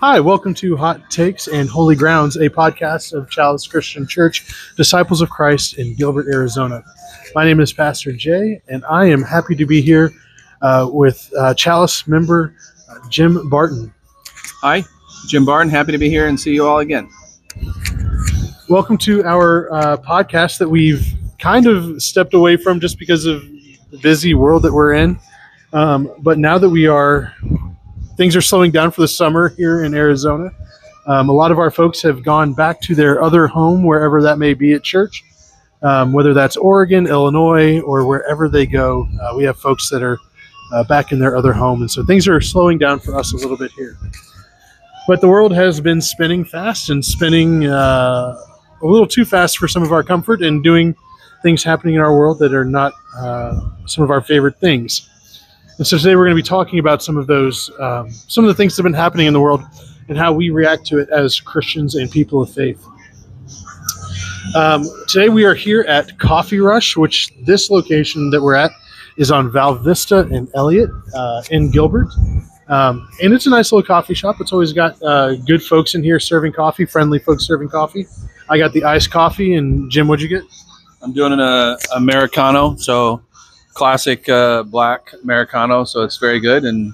Hi, welcome to Hot Takes and Holy Grounds, a podcast of Chalice Christian Church, Disciples of Christ in Gilbert, Arizona. My name is Pastor Jay, and I am happy to be here with Chalice member Jim Barton. Hi, Jim Barton. Happy to be here and see you all again. Welcome to our podcast that we've kind of stepped away from just because of the busy world that we're in. But now that things are slowing down for the summer here in Arizona. A lot of our folks have gone back to their other home, wherever that may be at church, whether that's Oregon, Illinois, or wherever they go. We have folks that are back in their other home, and so things are slowing down for us a little bit here. But the world has been spinning fast and spinning a little too fast for some of our comfort, and doing things happening in our world that are not some of our favorite things. And so today we're going to be talking about some of those, some of the things that have been happening in the world and how we react to it as Christians and people of faith. Today we are here at Coffee Rush, which this location that we're at is on Val Vista and Elliott in Gilbert. And it's a nice little coffee shop. It's always got good folks in here serving coffee, friendly folks serving coffee. I got the iced coffee, and Jim, what'd you get? I'm doing an Americano, so classic black Americano, so it's very good, and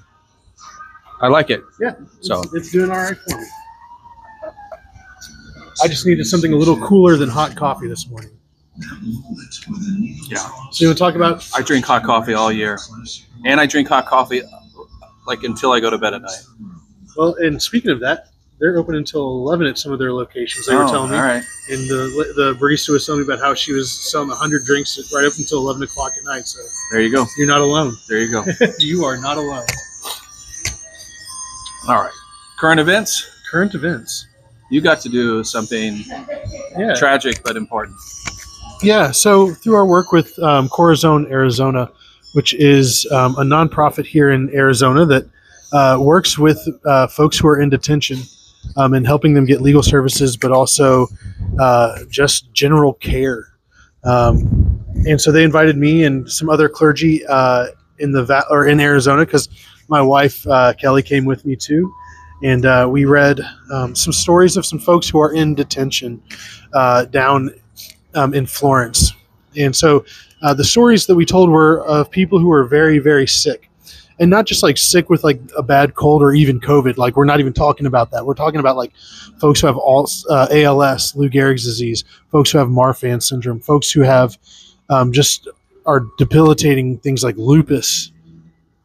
I like it. Yeah, so it's doing all right for me. I just needed something a little cooler than hot coffee this morning. Yeah. So you want to talk about? I drink hot coffee all year, and I drink hot coffee like until I go to bed at night. Well, and speaking of that, they're open until 11 at some of their locations. They were telling me. All right. And the barista was telling me about how she was selling 100 drinks right up until 11 o'clock at night. So there you go. You're not alone. There you go. You are not alone. All right. Current events. Current events. You got to do something tragic but important. Yeah. So through our work with Corazon, Arizona, which is a nonprofit here in Arizona that works with folks who are in detention. And helping them get legal services, but also just general care. And so they invited me and some other clergy in Arizona, because my wife Kelly came with me too, and we read some stories of some folks who are in detention down in Florence. And so the stories that we told were of people who were very, very sick. And not just like sick with like a bad cold or even COVID. Like, we're not even talking about that. We're talking about like folks who have ALS, Lou Gehrig's disease, folks who have Marfan syndrome, folks who have just are debilitating things like lupus.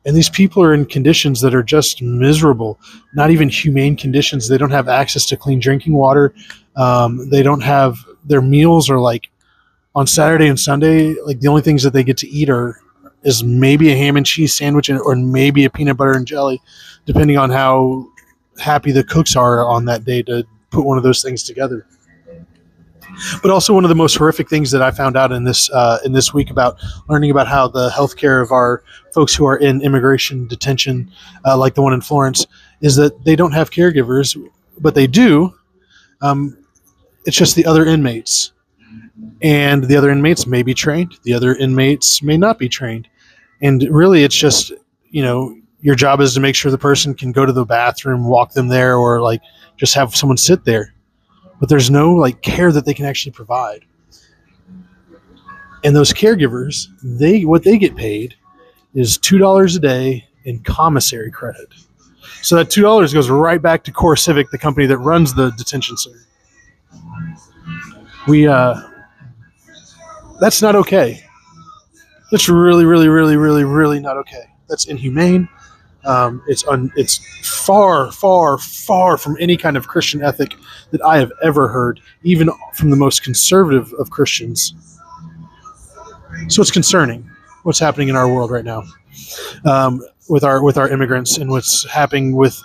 And these people are in conditions that are just miserable, not even humane conditions. They don't have access to clean drinking water. They don't have, their meals are like on Saturday and Sunday, like the only things that they get to eat is maybe a ham and cheese sandwich or maybe a peanut butter and jelly, depending on how happy the cooks are on that day to put one of those things together. But also one of the most horrific things that I found out in this week about learning about how the healthcare of our folks who are in immigration detention, like the one in Florence, is that they don't have caregivers, but they do. It's just the other inmates. And the other inmates may be trained. The other inmates may not be trained. And really, it's just, your job is to make sure the person can go to the bathroom, walk them there, or like just have someone sit there. But there's no like care that they can actually provide. And those caregivers, what they get paid is $2 a day in commissary credit. So that $2 goes right back to Core Civic, the company that runs the detention center. That's not okay. That's really, really, really, really, really not okay. That's inhumane. It's far, far, far from any kind of Christian ethic that I have ever heard, even from the most conservative of Christians. So it's concerning what's happening in our world right now with our immigrants and what's happening with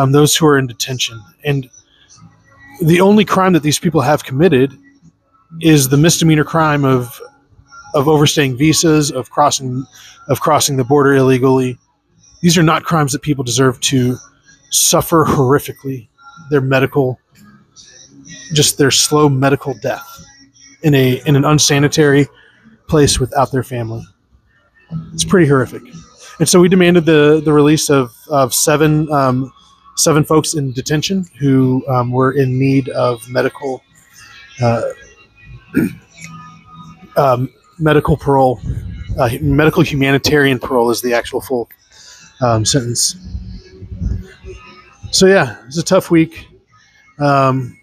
those who are in detention. And the only crime that these people have committed is the misdemeanor crime of overstaying visas, of crossing the border illegally. These are not crimes that people deserve to suffer horrifically. Their slow medical death in an unsanitary place without their family. It's pretty horrific. And so we demanded the release of 7 7 folks in detention who were in need of uh, medical parole. Medical humanitarian parole is the actual full sentence. So yeah, it's a tough week, and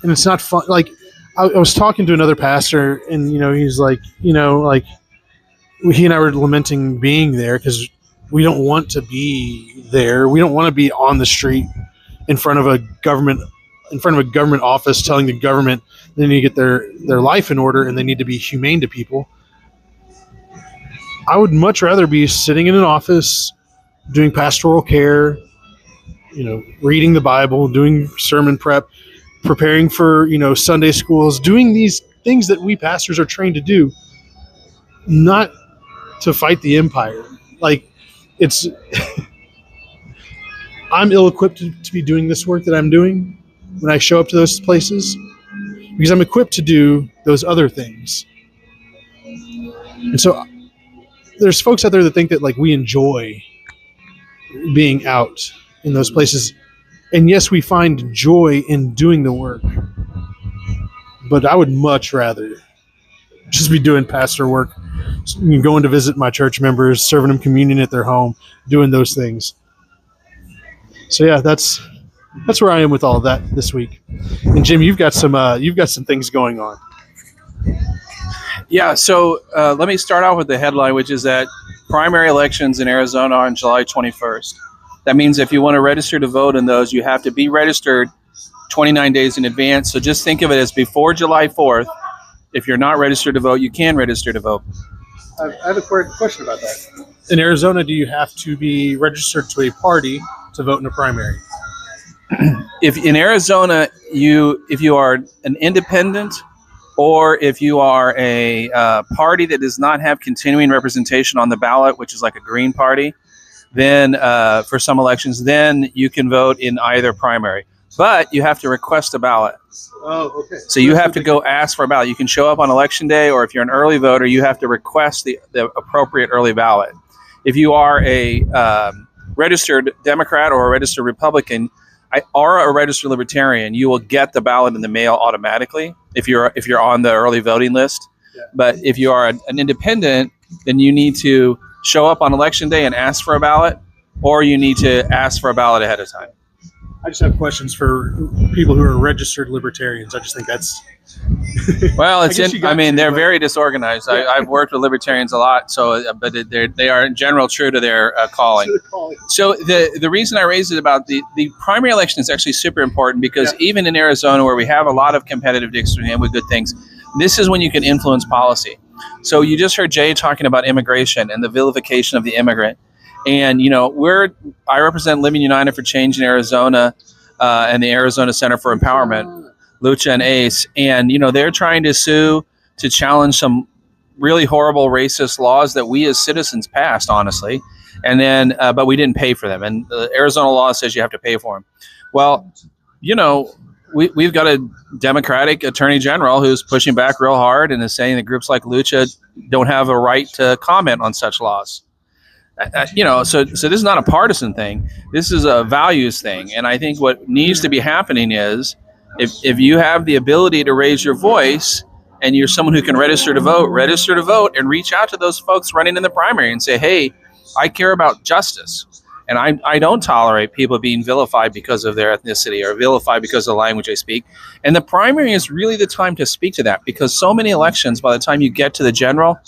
it's not fun. Like I was talking to another pastor, and he's like, like he and I were lamenting being there because we don't want to be there. We don't want to be on the street in front of a government office telling the government they need to get their life in order and they need to be humane to people. I would much rather be sitting in an office doing pastoral care, reading the Bible, doing sermon prep, preparing for, Sunday schools, doing these things that we pastors are trained to do, not to fight the empire. Like, it's I'm ill-equipped to be doing this work that I'm doing when I show up to those places because I'm equipped to do those other things. And so there's folks out there that think that like we enjoy being out in those places. And yes, we find joy in doing the work. But I would much rather just be doing pastor work, going to visit my church members, serving them communion at their home, doing those things. So yeah, that's where I am with all of that this week. And Jim, you've got some things going on. Yeah, so let me start off with the headline, which is that primary elections in Arizona are on July 21st. That means if you want to register to vote in those, you have to be registered 29 days in advance. So just think of it as before July 4th. If you're not registered to vote, you can register to vote. I have a question about that. In Arizona, do you have to be registered to a party to vote in a primary? If in Arizona, if you are an independent or if you are a party that does not have continuing representation on the ballot, which is like a green party, then for some elections, then you can vote in either primary. But you have to request a ballot. Oh, okay. So you have to go ask for a ballot. You can show up on election day, or if you're an early voter, you have to request the appropriate early ballot. If you are a registered Democrat or a registered Republican or a registered Libertarian, you will get the ballot in the mail automatically if you're on the early voting list. Yeah. But if you are an independent, then you need to show up on election day and ask for a ballot, or you need to ask for a ballot ahead of time. I just have questions for people who are registered libertarians. I just think that's... Well, they're very disorganized. Yeah. I've worked with libertarians a lot, but they are in general true to their calling. So the reason I raised it about the primary election is actually super important because even in Arizona, where we have a lot of competitive districts and with good things, this is when you can influence policy. So you just heard Jay talking about immigration and the vilification of the immigrant. And, I represent Living United for Change in Arizona and the Arizona Center for Empowerment, Lucha and ACE. And, they're trying to sue to challenge some really horrible racist laws that we as citizens passed, honestly. And then, but we didn't pay for them. And the Arizona law says you have to pay for them. Well, we've got a Democratic Attorney General who's pushing back real hard and is saying that groups like Lucha don't have a right to comment on such laws. So this is not a partisan thing. This is a values thing. And I think what needs to be happening is if you have the ability to raise your voice and you're someone who can register to vote and reach out to those folks running in the primary and say, hey, I care about justice. And I don't tolerate people being vilified because of their ethnicity or vilified because of the language they speak. And the primary is really the time to speak to that because so many elections, by the time you get to the general,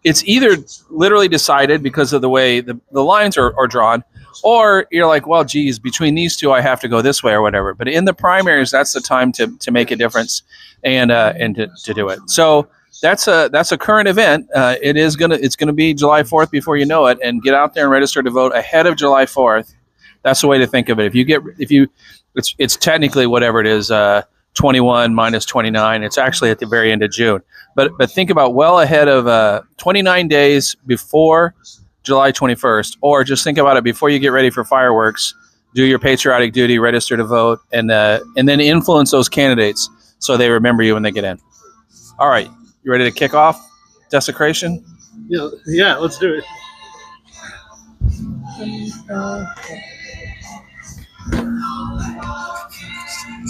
it's either literally decided because of the way the lines are drawn, or you're like, well, geez, between these two, I have to go this way or whatever. But in the primaries, that's the time to make a difference and to do it. So that's a current event. It's gonna be July 4th before you know it, and get out there and register to vote ahead of July 4th. That's the way to think of it. It's technically whatever it is. 21 minus 29. It's actually at the very end of June. But think about well ahead of 29 days before July 21st, or just think about it before you get ready for fireworks. Do your patriotic duty, register to vote, and then influence those candidates so they remember you when they get in. All right, you ready to kick off desecration? Yeah, let's do it.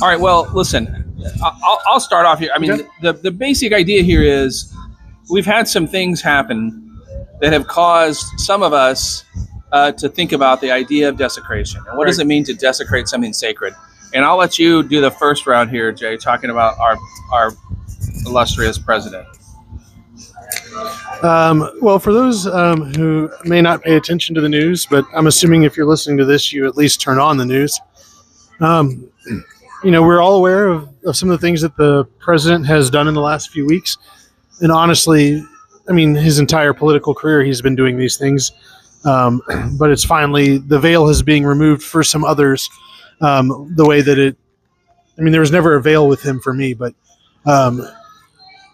All right. Well, listen, I'll start off here. I mean, the basic idea here is we've had some things happen that have caused some of us to think about the idea of desecration. And what does it mean to desecrate something sacred? And I'll let you do the first round here, Jay, talking about our illustrious president. Well, for those who may not pay attention to the news, but I'm assuming if you're listening to this, you at least turn on the news. We're all aware of some of the things that the president has done in the last few weeks. And honestly, I mean, his entire political career, he's been doing these things. But it's finally, the veil is being removed for some others. The way that there was never a veil with him for me, but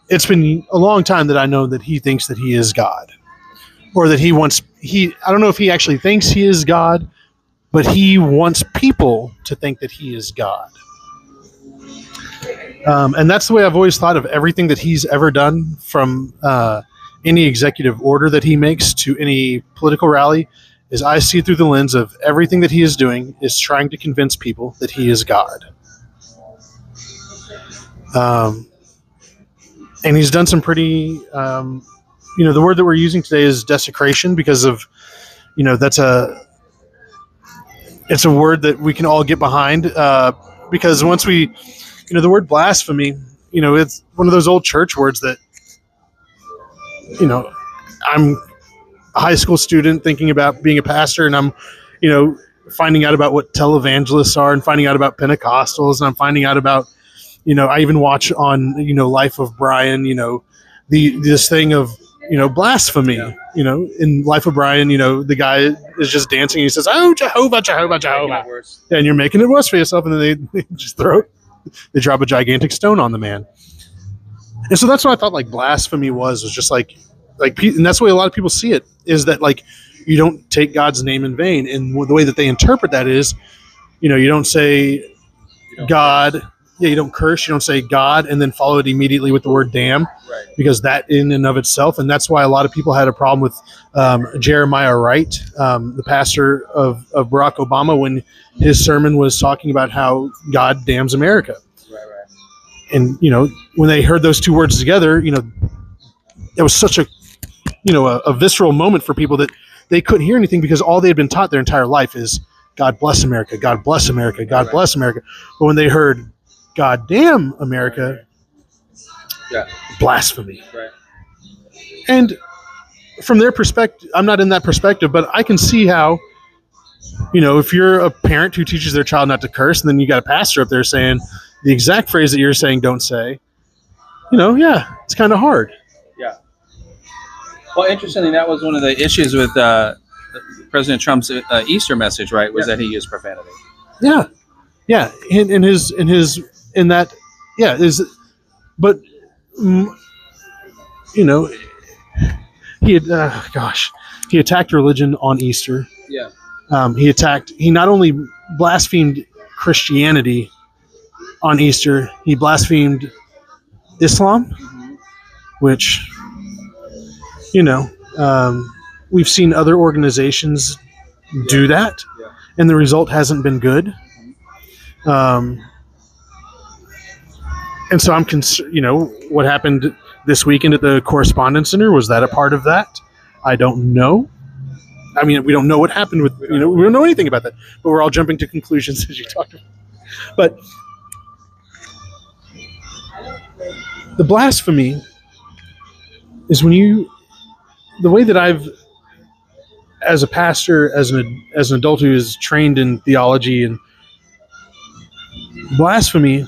it's been a long time that I know that he thinks that he is God, or that I don't know if he actually thinks he is God, but he wants people to think that he is God. And that's the way I've always thought of everything that he's ever done, from any executive order that he makes to any political rally, is I see through the lens of everything that he is doing is trying to convince people that he is God. And he's done some pretty, the word that we're using today is desecration, because of, it's a word that we can all get behind, because once we, the word blasphemy, it's one of those old church words that, I'm a high school student thinking about being a pastor, and I'm, finding out about what televangelists are, and finding out about Pentecostals, and I'm finding out about, I even watch on, Life of Brian, this thing of, blasphemy, in Life of Brian, the guy is just dancing and he says, "Oh, Jehovah, Jehovah, Jehovah." And you're making it worse for yourself. And then they just they drop a gigantic stone on the man. And so that's what I thought like blasphemy was just like, and that's the way a lot of people see it, is that like, you don't take God's name in vain. And the way that they interpret that is, you don't say God. Yeah, you don't curse, you don't say God, and then follow it immediately with the word damn, because that in and of itself, and that's why a lot of people had a problem with Jeremiah Wright, the pastor of Barack Obama, when his sermon was talking about how God damns America. And, when they heard those two words together, it was such a visceral moment for people that they couldn't hear anything, because all they had been taught their entire life is God bless America, God bless America, God bless America. But when they heard God damn America, blasphemy. And from their perspective, I'm not in that perspective, but I can see how, if you're a parent who teaches their child not to curse, and then you got a pastor up there saying the exact phrase that you're saying don't say, it's kind of hard. Yeah. Well, interestingly, that was one of the issues with President Trump's Easter message, right? Was that he used profanity. Yeah. Yeah. He attacked religion on Easter. Yeah. He not only blasphemed Christianity on Easter, he blasphemed Islam, which, we've seen other organizations do that, and the result hasn't been good. And so I'm concerned, what happened this weekend at the Correspondence Center, was that a part of that? I don't know. I mean, we don't know what happened with, we don't know anything about that, but we're all jumping to conclusions as you talked about. But the blasphemy is the way that I've, as a pastor, as an adult who is trained in theology, and blasphemy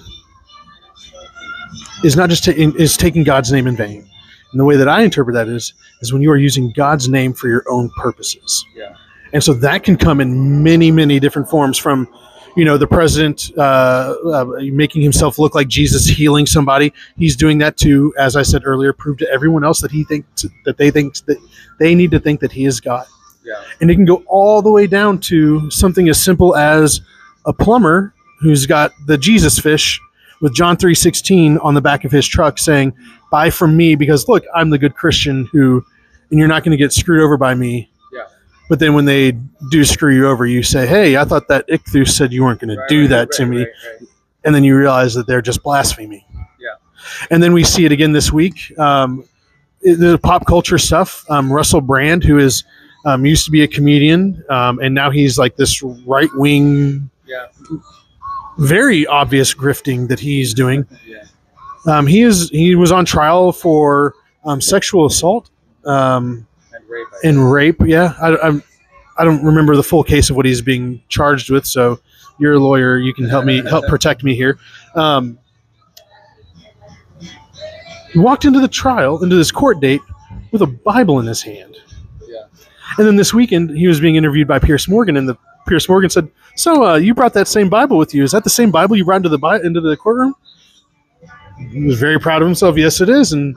is not just is taking God's name in vain. And the way that I interpret that is when you are using God's name for your own purposes. Yeah. And so that can come in many, many different forms, from, the president making himself look like Jesus, healing somebody. He's doing that to, as I said earlier, prove to everyone else that they need to think that he is God. Yeah. And it can go all the way down to something as simple as a plumber who's got the Jesus fish with John 3:16 on the back of his truck saying, "Buy from me because look, I'm the good Christian and you're not going to get screwed over by me." Yeah. But then when they do screw you over, you say, "Hey, I thought that ichthus said you weren't going to do that to me." Right. and then you realize that they're just blaspheming. Yeah. And then we see it again this week. The pop culture stuff. Russell Brand, who is used to be a comedian, and now he's like this right wing, very obvious grifting that he's doing. Yeah. He was on trial for sexual assault and rape. Yeah, I don't remember the full case of what he's being charged with. So you're a lawyer, you can help protect me here. He walked into this court date with a Bible in his hand. Yeah. And then this weekend, he was being interviewed by Piers Morgan, and Piers Morgan said, "So you brought that same Bible with you? Is that the same Bible you brought into the courtroom?" He was very proud of himself. "Yes, it is." And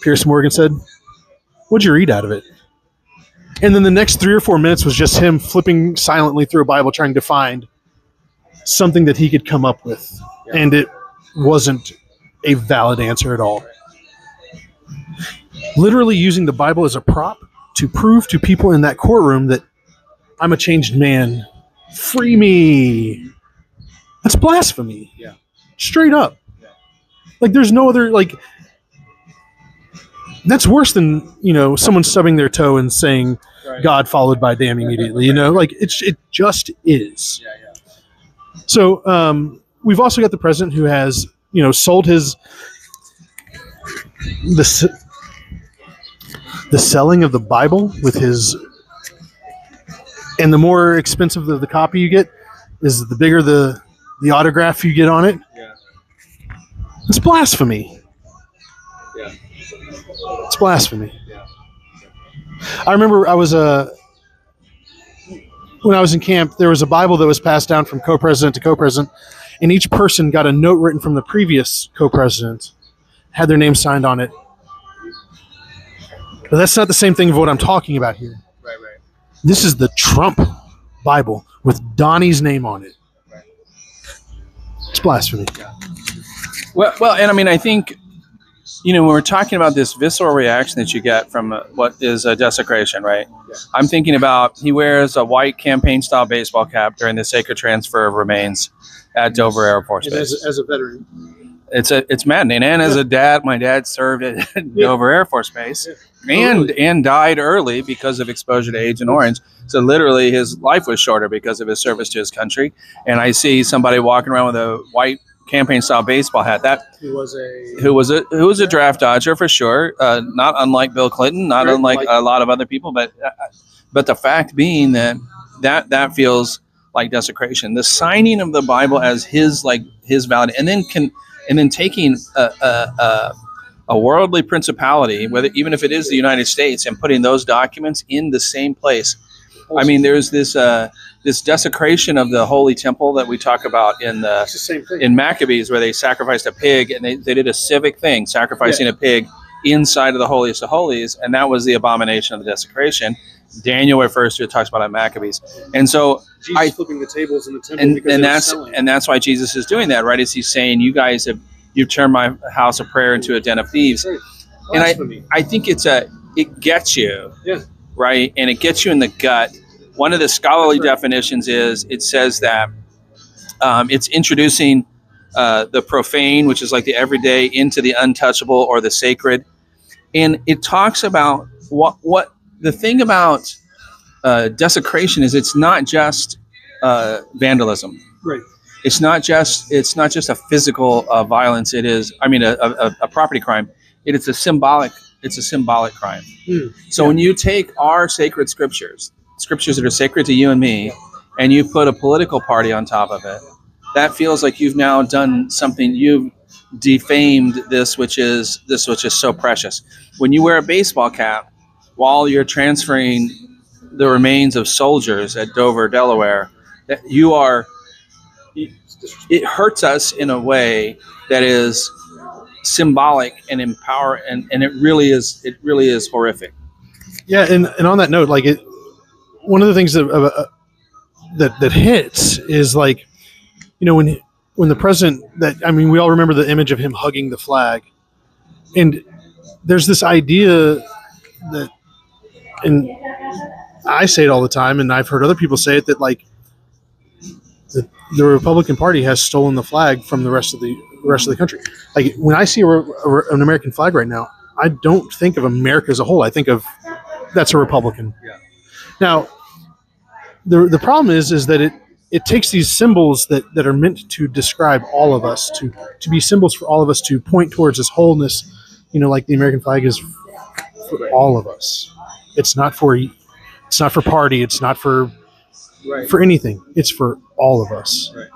Piers Morgan said, "What'd you read out of it?" And then the next 3 or 4 minutes was just him flipping silently through a Bible, trying to find something that he could come up with. Yeah. And it wasn't a valid answer at all. Literally using the Bible as a prop to prove to people in that courtroom that I'm a changed man. Free me. That's blasphemy. Yeah. Straight up. Yeah. Like there's no other, like, that's worse than, someone stubbing their toe and saying God followed by damn immediately, like it just is. Yeah, yeah. So we've also got the president who has, sold the selling of the Bible with his, and the more expensive the copy you get is the bigger the autograph you get on it. Yeah. It's blasphemy. Yeah. It's blasphemy. Yeah. I remember when I was in camp, there was a Bible that was passed down from co-president to co-president, and each person got a note written from the previous co-president, had their name signed on it. But that's not the same thing of what I'm talking about here. Right. This is the Trump Bible with Donnie's name on it. Right. It's blasphemy. Yeah. Well, and I mean, I think, when we're talking about this visceral reaction that you get from what is a desecration, right? Yeah. I'm thinking about, he wears a white campaign-style baseball cap during the sacred transfer of remains at Dover Air Force Base. As a veteran. It's maddening. And as a dad, my dad served at Dover Air Force Base and died early because of exposure to Agent Orange. So literally his life was shorter because of his service to his country. And I see somebody walking around with a white campaign-style baseball hat. Who was a draft dodger for sure. Not unlike Bill Clinton, not unlike a lot of other people. But the fact being that feels like desecration. The signing of the Bible as his valid, and then taking a worldly principality, even if it is the United States, and putting those documents in the same place. I mean, there's this desecration of the Holy Temple that we talk about in Maccabees, where they sacrificed a pig, and they did a civic thing, sacrificing a pig inside of the holiest of holies, and that was the abomination of the desecration. Daniel refers to it, talks about it in Maccabees, and so Jesus flipping the tables in the temple, and that's why Jesus is doing that, right? Is he's saying, you've turned my house of prayer into a den of thieves, and I think it gets you, right, and it gets you in the gut. One of the scholarly definitions is, it says that it's introducing the profane, which is like the everyday, into the untouchable or the sacred. And it talks about what the thing about desecration is. It's not just vandalism. Right. It's not just a physical violence. It is, a property crime. It is a symbolic crime. So when you take our sacred scriptures that are sacred to you and me, and you put a political party on top of it, that feels like you've now done something. You've defamed this which is so precious. When you wear a baseball cap while you're transferring the remains of soldiers at Dover, Delaware, that it hurts us in a way that is symbolic and empower, and it really is horrific. Yeah, and on that note, one of the things that hits is when the president, we all remember the image of him hugging the flag, and there's this idea that, and I say it all the time, and I've heard other people say it, that the Republican Party has stolen the flag from the rest of the country. Like when I see an American flag right now, I don't think of America as a whole. I think of that's a Republican. Yeah. Now, the problem is that it takes these symbols that are meant to describe all of us, to be symbols for all of us, to point towards this wholeness. Like the American flag is for all of us. It's not for party. It's not for anything. It's for all of us. Right.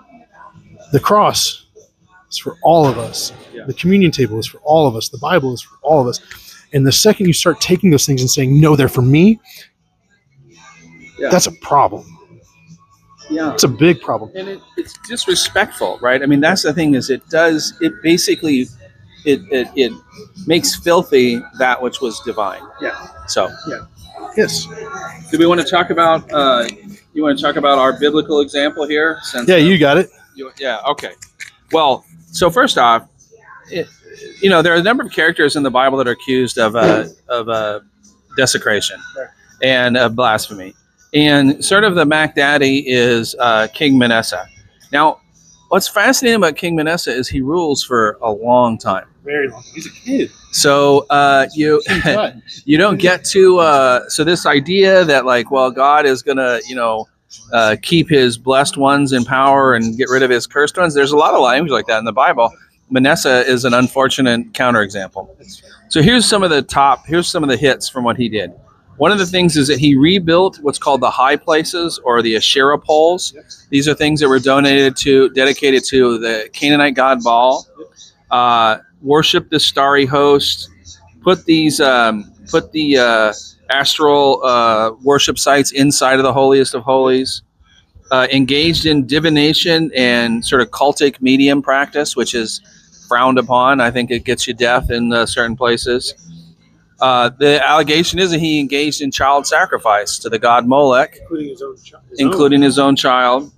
The cross is for all of us. Yeah. The communion table is for all of us. The Bible is for all of us. And the second you start taking those things and saying, no, they're for me, that's a problem. Yeah. It's a big problem. And it's disrespectful, right? I mean, that's the thing is it basically makes filthy that which was divine. Yeah. So. Yeah. Yes. Do we want to talk about, you want to talk about our biblical example here? You got it. Okay. Well, so first off, there are a number of characters in the Bible that are accused of desecration and of blasphemy. And sort of the Mac Daddy is King Manasseh. Now, what's fascinating about King Manasseh is he rules for a long time. Very long. He's a kid. So you don't get to so this idea that God is gonna keep his blessed ones in power and get rid of his cursed ones. There's a lot of language like that in the Bible. Manasseh is an unfortunate counterexample. So here's some of the hits from what he did. One of the things is that he rebuilt what's called the high places or the Asherah poles. These are things that were dedicated to the Canaanite god Baal. Worship the starry host. Put the astral worship sites inside of the holiest of holies. Engaged in divination and sort of cultic medium practice, which is frowned upon. I think it gets you death in certain places. The allegation is that he engaged in child sacrifice to the god Molech, including his own child.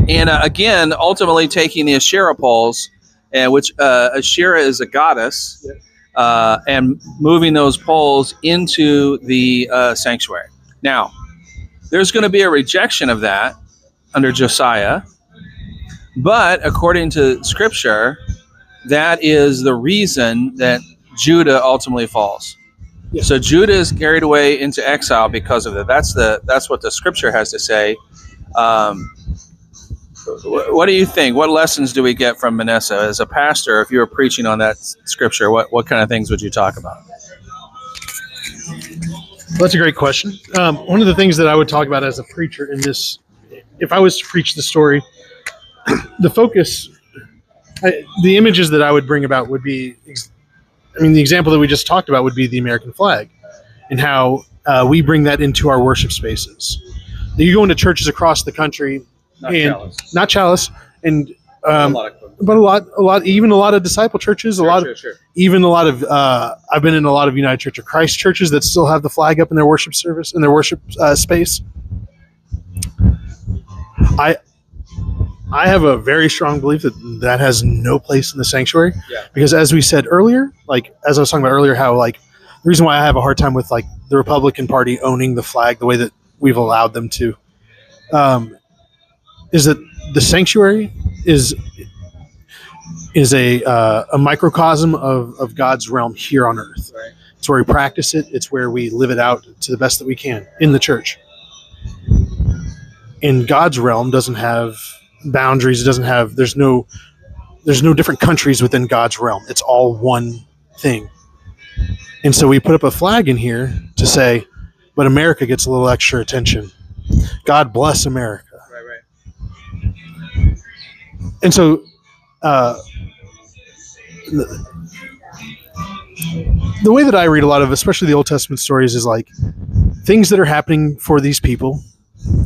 And again, ultimately taking the Asherah poles, which Asherah is a goddess, and moving those poles into the sanctuary. Now, there's going to be a rejection of that under Josiah, but according to Scripture, that is the reason that Judah ultimately falls. Yeah. So Judah is carried away into exile because of that. That's what the Scripture has to say. What do you think? What lessons do we get from Manasseh as a pastor? If you were preaching on that Scripture, what kind of things would you talk about? Well, that's a great question. One of the things that I would talk about as a preacher in this, if I was to preach the story, the focus, the images that I would bring about would be, the example that we just talked about would be the American flag and how we bring that into our worship spaces. You go into churches across the country, not chalice, and but a lot, even a lot of disciple churches, even a lot of. I've been in a lot of United Church of Christ churches that still have the flag up in their worship service, in their worship space. I have a very strong belief that has no place in the sanctuary, because as we said earlier, as I was talking about earlier, how the reason why I have a hard time with the Republican Party owning the flag the way that we've allowed them to, is that the sanctuary is a microcosm of God's realm here on earth. Right. It's where we practice it. It's where we live it out to the best that we can in the church. And God's realm doesn't have boundaries. It doesn't have. There's no different countries within God's realm. It's all one thing. And so we put up a flag in here to say, but America gets a little extra attention. God bless America. Right. And so the way that I read a lot of, especially the Old Testament stories, is things that are happening for these people.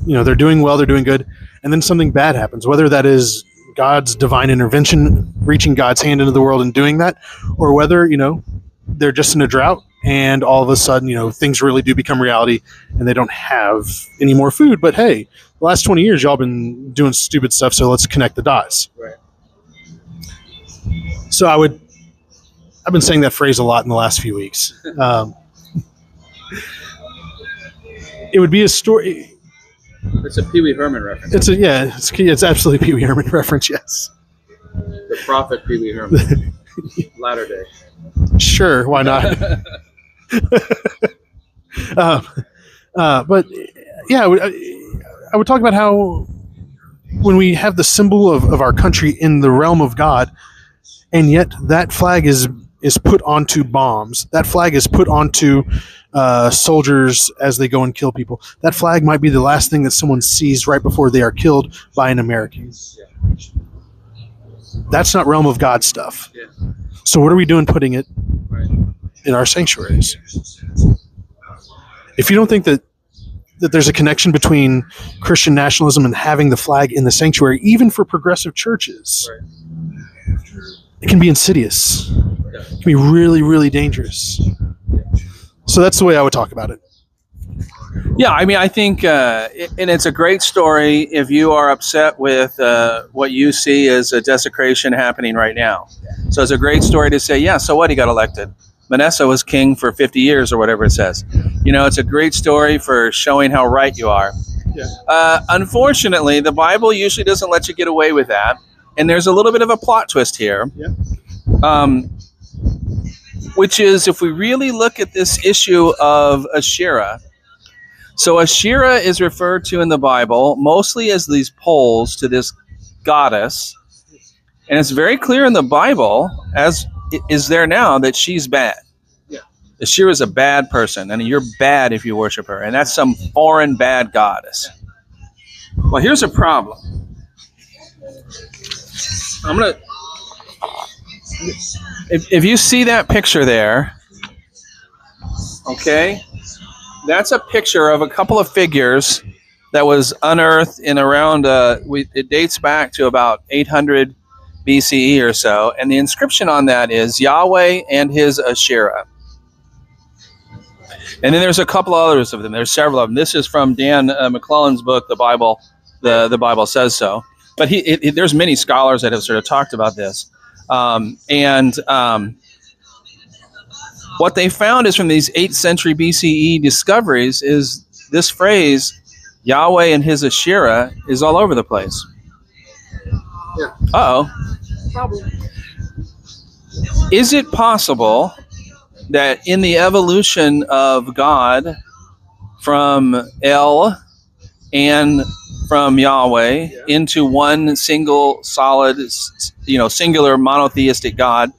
They're doing well, they're doing good, and then something bad happens, whether that is God's divine intervention, reaching God's hand into the world and doing that, or whether, they're just in a drought and all of a sudden, things really do become reality and they don't have any more food. But hey, the last 20 years, y'all been doing stupid stuff, so let's connect the dots. Right. So I've been saying that phrase a lot in the last few weeks. It would be a story. It's a Pee Wee Herman reference. It's absolutely Pee Wee Herman reference. Yes. The prophet Pee Wee Herman. Latter day. Sure, why not? But yeah, I would talk about how when we have the symbol of our country in the realm of God, and yet that flag is put onto bombs. That flag is put onto soldiers as they go and kill people. That flag might be the last thing that someone sees right before they are killed by an American. That's not realm of God stuff. Yeah. So what are we doing putting it in our sanctuaries? If you don't think that there's a connection between Christian nationalism and having the flag in the sanctuary, even for progressive churches, it can be insidious. It can be really, really dangerous. So that's the way I would talk about it. Yeah, I mean, I think, and it's a great story if you are upset with what you see as a desecration happening right now. So it's a great story to say, yeah, so what? He got elected. Manasseh was king for 50 years or whatever it says. You know, it's a great story for showing how right you are. Yeah. Unfortunately, the Bible usually doesn't let you get away with that. And there's a little bit of a plot twist here. Yeah. Which is, if we really look at this issue of Asherah, so Asherah is referred to in the Bible mostly as these poles to this goddess. And it's very clear in the Bible, as it is there now, that she's bad. Yeah. Asherah is a bad person, and you're bad if you worship her. And that's some foreign bad goddess. Well, here's a problem. I'm going to... If you see that picture there, okay, that's a picture of a couple of figures that was unearthed in around, it dates back to about 800 BCE or so, and the inscription on that is Yahweh and his Asherah. And then there's a couple others of them. There's several of them. This is from Dan McClellan's book, The Bible. The Bible Says So. But there's many scholars that have sort of talked about this. What they found is from these 8th century BCE discoveries is this phrase, Yahweh and his Asherah, is all over the place. Yeah. Uh-oh. Problem. Is it possible that in the evolution of God from El and from Yahweh into one single solid, singular monotheistic God,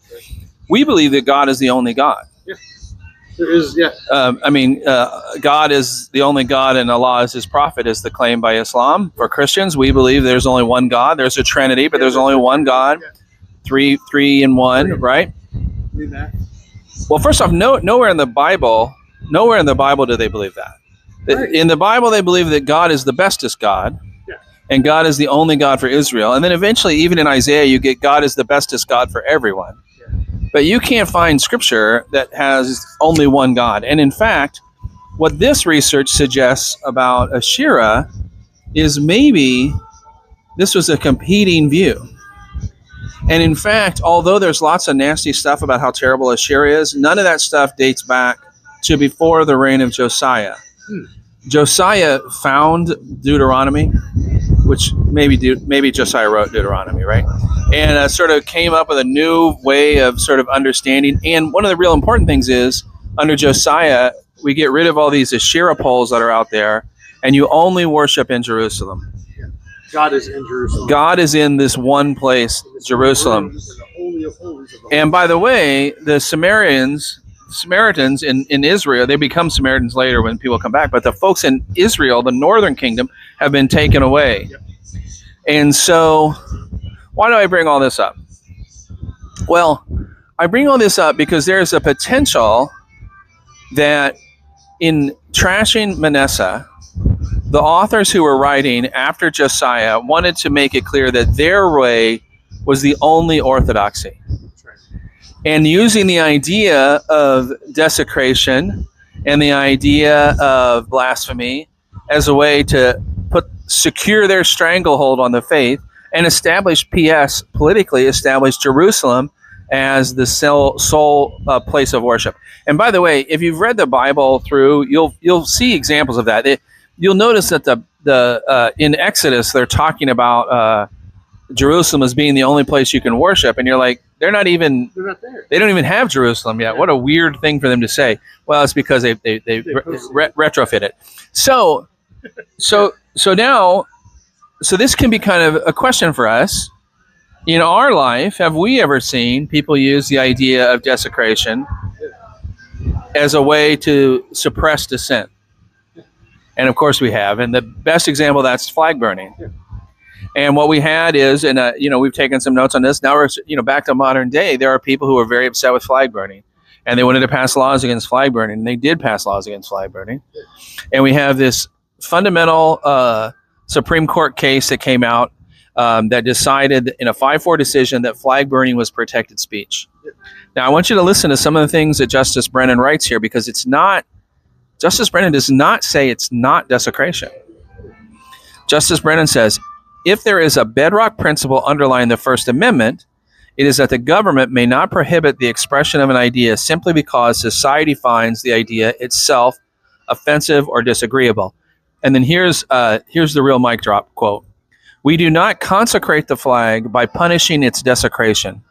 we believe that God is the only God. Yeah. There is, yeah. God is the only God and Allah is his prophet is the claim by Islam. For Christians, we believe there's only one God. There's a Trinity, but there's only one God. Three in one, right? Well, first off, nowhere in the Bible do they believe that. Right. In the Bible, they believe that God is the bestest God, and God is the only God for Israel. And then eventually, even in Isaiah, you get God is the bestest God for everyone. But you can't find scripture that has only one God. And in fact, what this research suggests about Asherah is maybe this was a competing view. And in fact, although there's lots of nasty stuff about how terrible Asherah is, none of that stuff dates back to before the reign of Josiah. Josiah found Deuteronomy, which maybe Josiah wrote Deuteronomy, right? And sort of came up with a new way of sort of understanding. And one of the real important things is, under Josiah, we get rid of all these Asherah poles that are out there, and you only worship in Jerusalem. God is in Jerusalem. God is in this one place, Jerusalem. And by the way, the Samaritans in Israel, they become Samaritans later when people come back, but the folks in Israel, the northern kingdom, have been taken away. Yep. And so, why do I bring all this up? Well, I bring all this up because there's a potential that in trashing Manasseh, the authors who were writing after Josiah wanted to make it clear that their way was the only orthodoxy. And using the idea of desecration and the idea of blasphemy as a way to secure their stranglehold on the faith and politically establish Jerusalem as the sole place of worship. And by the way, if you've read the Bible through, you'll see examples of that. you'll notice that the in Exodus they're talking about Jerusalem as being the only place you can worship, and you're like, they're not there. They don't even have Jerusalem yet. Yeah. What a weird thing for them to say. Well, it's because they retrofit it. So now this can be kind of a question for us. In our life, have we ever seen people use the idea of desecration as a way to suppress dissent? And of course we have. And the best example of that's flag burning. Yeah. And what we had is, and we've taken some notes on this. Now we're, back to modern day. There are people who are very upset with flag burning, and they wanted to pass laws against flag burning, and they did pass laws against flag burning. And we have this fundamental Supreme Court case that came out that decided in a 5-4 decision that flag burning was protected speech. Now I want you to listen to some of the things that Justice Brennan writes here, because it's not. Justice Brennan does not say it's not desecration. Justice Brennan says, if there is a bedrock principle underlying the First Amendment, it is that the government may not prohibit the expression of an idea simply because society finds the idea itself offensive or disagreeable. And then here's the real mic drop quote. We do not consecrate the flag by punishing its desecration,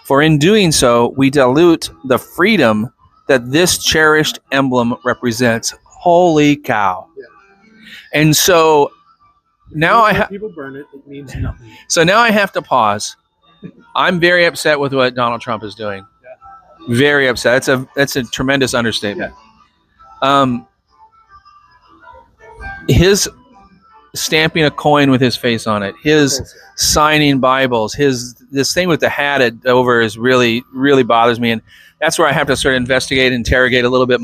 for in doing so, we dilute the freedom that this cherished emblem represents. Holy cow. Yeah. And so now people burn it, it means nothing. So now I have to pause. I'm very upset with what Donald Trump is doing. Yeah. Very upset. That's a tremendous understatement. Yeah. His stamping a coin with his face on it, his signing Bibles, this thing with the hat over is really, really bothers me. And that's where I have to sort of investigate, interrogate a little bit.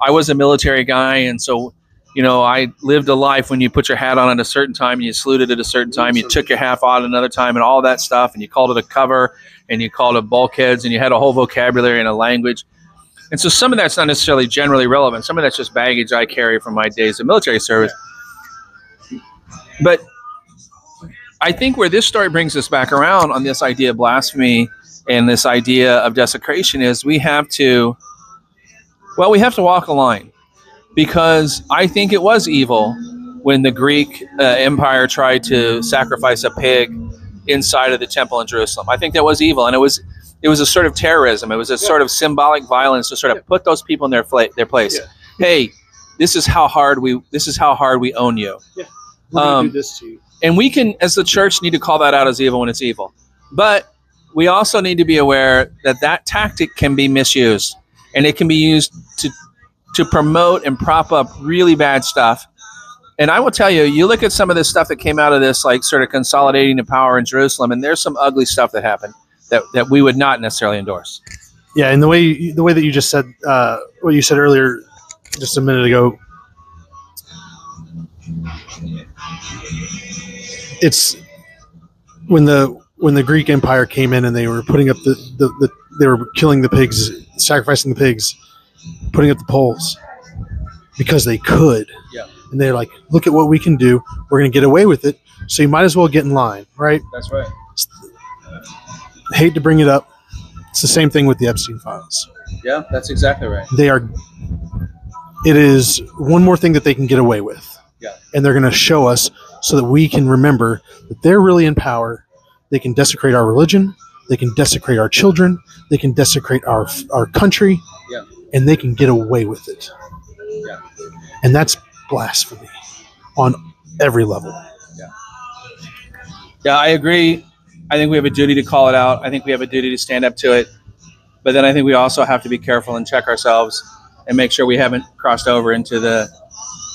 I was a military guy, and so I lived a life when you put your hat on at a certain time, and you saluted at a certain time, you took your hat off at another time, and all that stuff, and you called it a cover, and you called it bulkheads, and you had a whole vocabulary and a language. And so some of that's not necessarily generally relevant. Some of that's just baggage I carry from my days of military service. But I think where this story brings us back around on this idea of blasphemy and this idea of desecration is we have to walk a line. Because I think it was evil when the Greek Empire tried to sacrifice a pig inside of the temple in Jerusalem. I think that was evil, and it was a sort of terrorism. It was a sort of symbolic violence to sort of put those people in their place. Yeah. Hey, this is how hard we own you. Yeah. We're gonna do this to you. And we can, as the church, need to call that out as evil when it's evil. But we also need to be aware that tactic can be misused, and it can be used to promote and prop up really bad stuff. And I will tell you, you look at some of this stuff that came out of this, like sort of consolidating the power in Jerusalem, and there's some ugly stuff that happened that we would not necessarily endorse. Yeah, and the way that you just said, what you said earlier, just a minute ago, it's when the Greek Empire came in and they were putting up they were killing the pigs, sacrificing the pigs, putting up the poles because they could. Yeah. And they're like, look at what we can do. We're going to get away with it. So you might as well get in line, right? That's right. Hate to bring it up. It's the same thing with the Epstein files. Yeah, that's exactly right. It is one more thing that they can get away with. Yeah. And they're going to show us so that we can remember that they're really in power. They can desecrate our religion. They can desecrate our children. They can desecrate our country. Yeah. And they can get away with it. Yeah. And that's blasphemy on every level. Yeah. Yeah, I agree. I think we have a duty to call it out. I think we have a duty to stand up to it. But then I think we also have to be careful and check ourselves and make sure we haven't crossed over into the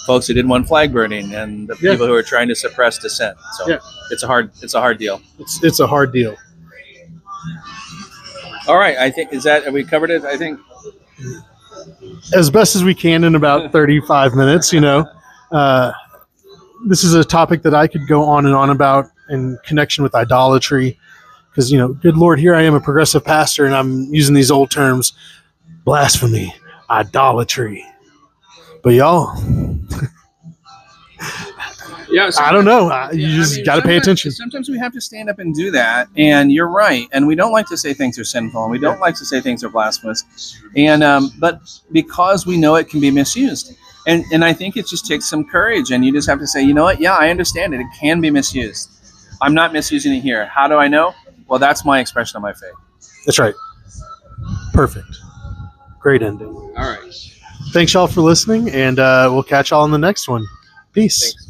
folks who didn't want flag burning and the people who are trying to suppress dissent. So it's a hard deal. It's a hard deal. All right. I think have we covered it? I think as best as we can in about 35 minutes, this is a topic that I could go on and on about in connection with idolatry. Because, good Lord, here I am, a progressive pastor, and I'm using these old terms, blasphemy, idolatry. But y'all, I don't know. You just got to pay attention. Sometimes we have to stand up and do that, and you're right. And we don't like to say things are sinful, and we don't like to say things are blasphemous. And but because we know it can be misused, And I think it just takes some courage, and you just have to say, you know what? Yeah, I understand it. It can be misused. I'm not misusing it here. How do I know? Well, that's my expression of my faith. That's right. Perfect. Great ending. All right. Thanks y'all for listening, and we'll catch y'all on the next one. Peace. Thanks.